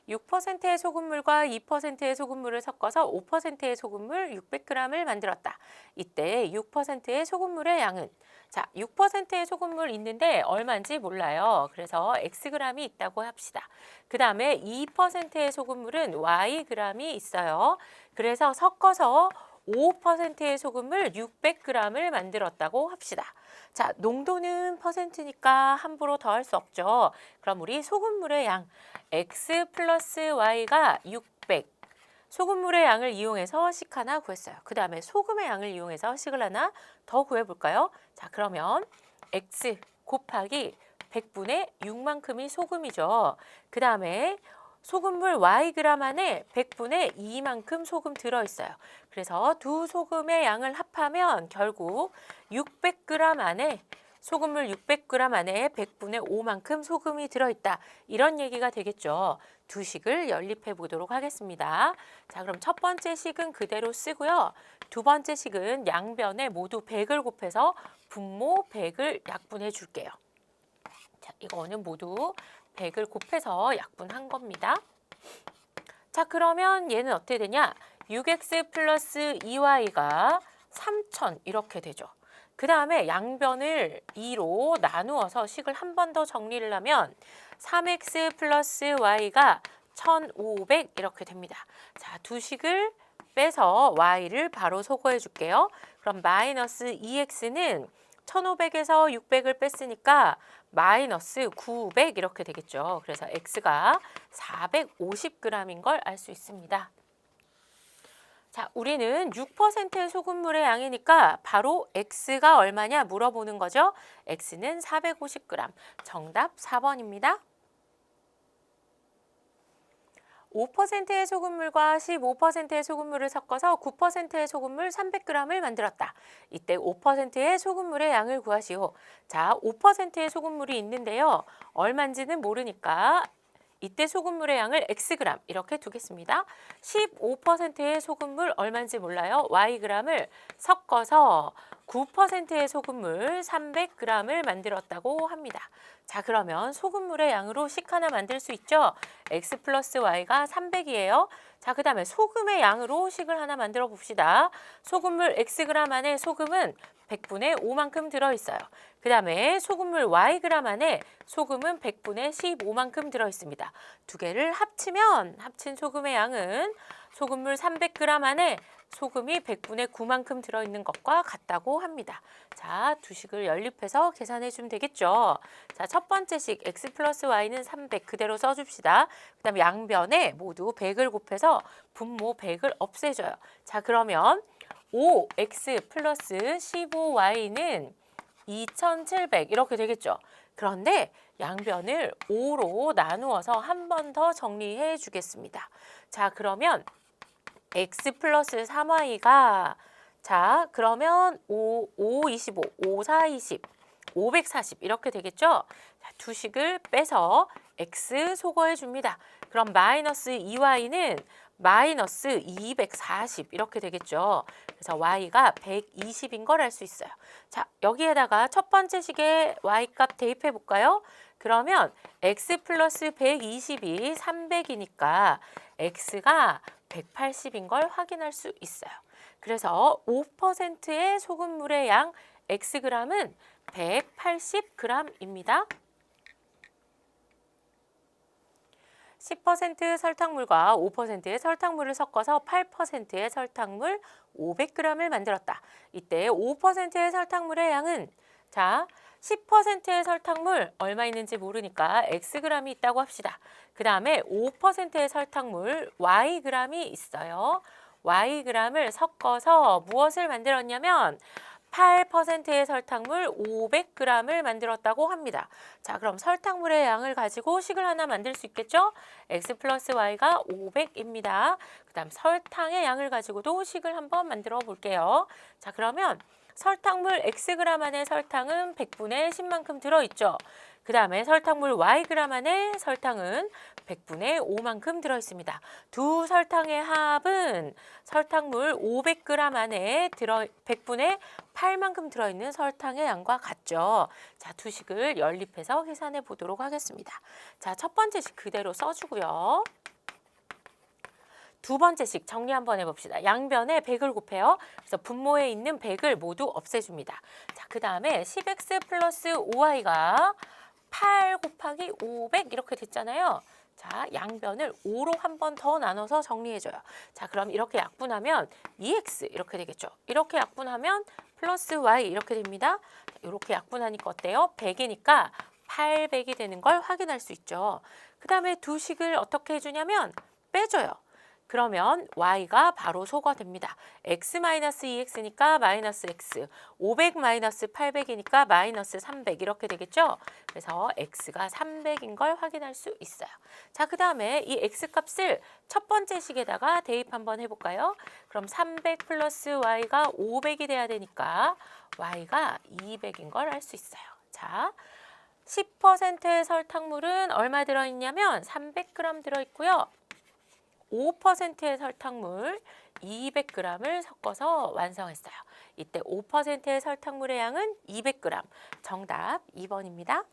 6%의 소금물과 2%의 소금물을 섞어서 5%의 소금물 600g을 만들었다. 이때 6%의 소금물의 양은 6%의 소금물 있는데 얼마인지 몰라요. 그래서 Xg이 있다고 합시다. 그 다음에 2%의 소금물은 Yg이 있어요. 그래서 섞어서 5%의 소금물 600g을 만들었다고 합시다. 농도는 퍼센트니까 함부로 더할 수 없죠. 그럼 우리 소금물의 양 X 플러스 Y가 600. 소금물의 양을 이용해서 식 하나 구했어요. 그 다음에 소금의 양을 이용해서 식을 하나 더 구해볼까요? 그러면 X 곱하기 100분의 6만큼이 소금이죠. 그 다음에 소금물 Yg 안에 100분의 2만큼 소금 들어있어요. 그래서 두 소금의 양을 합하면 결국 600g 안에 소금물 600g 안에 100분의 5만큼 소금이 들어있다. 이런 얘기가 되겠죠. 두 식을 연립해 보도록 하겠습니다. 그럼 첫 번째 식은 그대로 쓰고요. 두 번째 식은 양변에 모두 100을 곱해서 분모 100을 약분해 줄게요. 이거는 모두 100을 곱해서 약분한 겁니다. 그러면 얘는 어떻게 되냐? 6x 플러스 2y가 3000 이렇게 되죠. 그 다음에 양변을 2로 나누어서 식을 한 번 더 정리를 하면 3x 플러스 y가 1500 이렇게 됩니다. 두 식을 빼서 y를 바로 소거해 줄게요. 그럼 마이너스 2x는 1500에서 600을 뺐으니까 마이너스 900 이렇게 되겠죠. 그래서 x가 450g인 걸 알 수 있습니다. 우리는 6%의 소금물의 양이니까 바로 x가 얼마냐 물어보는 거죠. x는 450g. 정답 4번입니다. 5%의 소금물과 15%의 소금물을 섞어서 9%의 소금물 300g을 만들었다. 이때 5%의 소금물의 양을 구하시오. 5%의 소금물이 있는데요. 얼마인지는 모르니까 이때 소금물의 양을 Xg 이렇게 두겠습니다. 15%의 소금물 얼마인지 몰라요. Yg을 섞어서 9%의 소금물 300g을 만들었다고 합니다. 그러면 소금물의 양으로 식 하나 만들 수 있죠. X 플러스 Y가 300이에요. 그 다음에 소금의 양으로 식을 하나 만들어 봅시다. 소금물 Xg 안에 소금은 100분의 5만큼 들어있어요. 그 다음에 소금물 Yg 안에 소금은 100분의 15만큼 들어있습니다. 두 개를 합치면 합친 소금의 양은 소금물 300g 안에 소금이 100분의 9만큼 들어있는 것과 같다고 합니다. 두 식을 연립해서 계산해 주면 되겠죠. 첫 번째 식 x 플러스 y는 300 그대로 써줍시다. 그 다음에 양변에 모두 100을 곱해서 분모 100을 없애줘요. 그러면 5x 플러스 15y는 2700 이렇게 되겠죠. 그런데 양변을 5로 나누어서 한 번 더 정리해 주겠습니다. 그러면 x 플러스 3y가 그러면 5, 25, 5, 4, 20, 540 이렇게 되겠죠. 두 식을 빼서 x 소거해 줍니다. 그럼 마이너스 2y는 마이너스 240 이렇게 되겠죠. 그래서 y가 120인 걸 알 수 있어요. 여기에다가 첫 번째 식의 y 값 대입해 볼까요? 그러면 x 플러스 120이 300이니까 x가 180인 걸 확인할 수 있어요. 그래서 5%의 소금물의 양 Xg은 180g입니다. 10% 설탕물과 5%의 설탕물을 섞어서 8%의 설탕물 500g을 만들었다. 이때 5%의 설탕물의 양은 10%의 설탕물 얼마 있는지 모르니까 Xg이 있다고 합시다. 그 다음에 5%의 설탕물 Yg이 있어요. Yg을 섞어서 무엇을 만들었냐면 8%의 설탕물 500g을 만들었다고 합니다. 그럼 설탕물의 양을 가지고 식을 하나 만들 수 있겠죠? X 플러스 Y가 500입니다. 그 다음 설탕의 양을 가지고도 식을 한번 만들어 볼게요. 그러면 설탕물 Xg 안에 설탕은 100분의 10만큼 들어있죠. 그 다음에 설탕물 Yg 안에 설탕은 100분의 5만큼 들어있습니다. 두 설탕의 합은 설탕물 500g 안에 100분의 8만큼 들어있는 설탕의 양과 같죠. 두 식을 연립해서 계산해 보도록 하겠습니다. 첫 번째 식 그대로 써주고요. 두 번째씩 정리 한번 해봅시다. 양변에 100을 곱해요. 그래서 분모에 있는 100을 모두 없애줍니다. 자, 그 다음에 10x 플러스 5y가 8 곱하기 500 이렇게 됐잖아요. 자, 양변을 5로 한 번 더 나눠서 정리해줘요. 자, 그럼 이렇게 약분하면 2x 이렇게 되겠죠. 이렇게 약분하면 플러스 y 이렇게 됩니다. 이렇게 약분하니까 어때요? 100이니까 800이 되는 걸 확인할 수 있죠. 그 다음에 두 식을 어떻게 해주냐면 빼줘요. 그러면 y가 바로 소가 됩니다. x-2x니까 마이너스 x, 500-800이니까 마이너스 300 이렇게 되겠죠? 그래서 x가 300인 걸 확인할 수 있어요. 자, 그 다음에 이 x 값을 첫 번째 식에다가 대입 한번 해볼까요? 그럼 300 플러스 y가 500이 돼야 되니까 y가 200인 걸 알 수 있어요. 자, 10%의 설탕물은 얼마 들어있냐면 300g 들어있고요. 5%의 설탕물 200g을 섞어서 완성했어요. 이때 5%의 설탕물의 양은 200g. 정답 2번입니다.